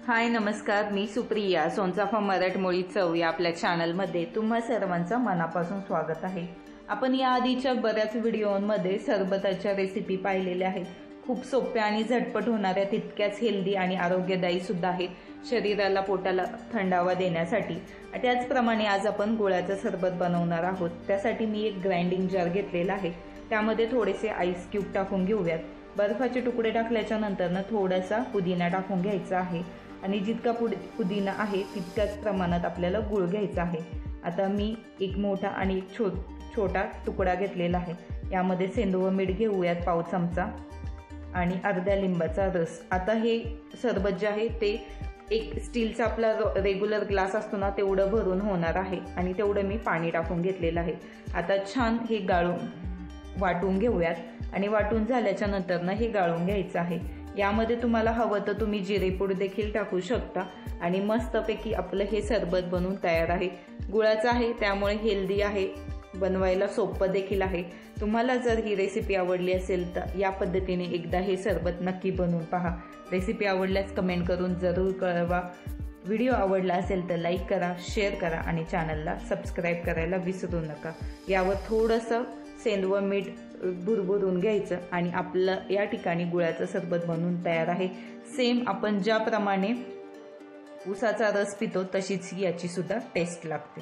हाय नमस्कार, मी सुप्रिया. सोनचाफा मराठमोळी चव या आपल्या चॅनलमध्ये तुम्हा सर्वांचं मनापासून स्वागत आहे. आपण या आधीच्या बऱ्याच व्हिडिओमध्ये सरबताच्या रेसिपी पाहिलेल्या आहेत. खूप सोप्या आणि झटपट होणाऱ्या, तितक्याच हेल्दी आणि आरोग्यदायी सुद्धा आहेत, शरीराला पोटाला थंडावा देण्यासाठी. त्याचप्रमाणे आज आपण गुळाचं सरबत बनवणार आहोत. त्यासाठी मी एक ग्राइंडिंग जार घेतलेला आहे. त्यामध्ये थोडेसे आईस क्यूब टाकून घेऊयात. बर्फाचे तुकडे टाकल्याच्या नंतर थोडासा पुदिना टाकून घ्यायचा आहे आणि जितका पुदिना आहे तितक्याच प्रमाणात आपल्याला गुळ घ्यायचा आहे. आता मी एक मोठा आणि एक छोटा तुकडा घेतलेला आहे. यामध्ये सेंदव मीठ घेऊयात पाव चमचा आणि अर्ध्या लिंबाचा रस. आता हे सरबत जे आहे ते एक स्टीलचा आपला रेग्युलर ग्लास असतो ना तेवढं भरून होणार आहे आणि तेवढं मी पाणी टाकून घेतलेलं आहे. आता छान हे वाटून घेऊयात आणि वाटून झाल्याच्या नंतर हे गाळून घ्यायचं आहे. यामध्ये तुम्हाला हवं तर तुम्ही जिरेपूड देखील टाकू शकता आणि मस्तपैकी आपलं हे सरबत बनवून तयार आहे. गुळाचं आहे त्यामुळे हेल्दी आहे, बनवायला सोपं देखील आहे. तुम्हाला जर ही रेसिपी आवडली असेल तर या पद्धतीने एकदा हे सरबत नक्की बनवून पहा. रेसिपी आवडल्यास कमेंट करून जरूर कळवा. व्हिडिओ आवडला असेल तर लाईक करा, शेअर करा आणि चॅनलला सबस्क्राईब करायला विसरू नका. यावर थोडंसं सेंदव मीठ भुरभुरून घ्यायचं आणि आपलं या ठिकाणी गुळाचं सरबत बनवून तयार आहे. सेम आपण ज्याप्रमाणे उसाचा रस पितो तशीच याची सुद्धा टेस्ट लागते.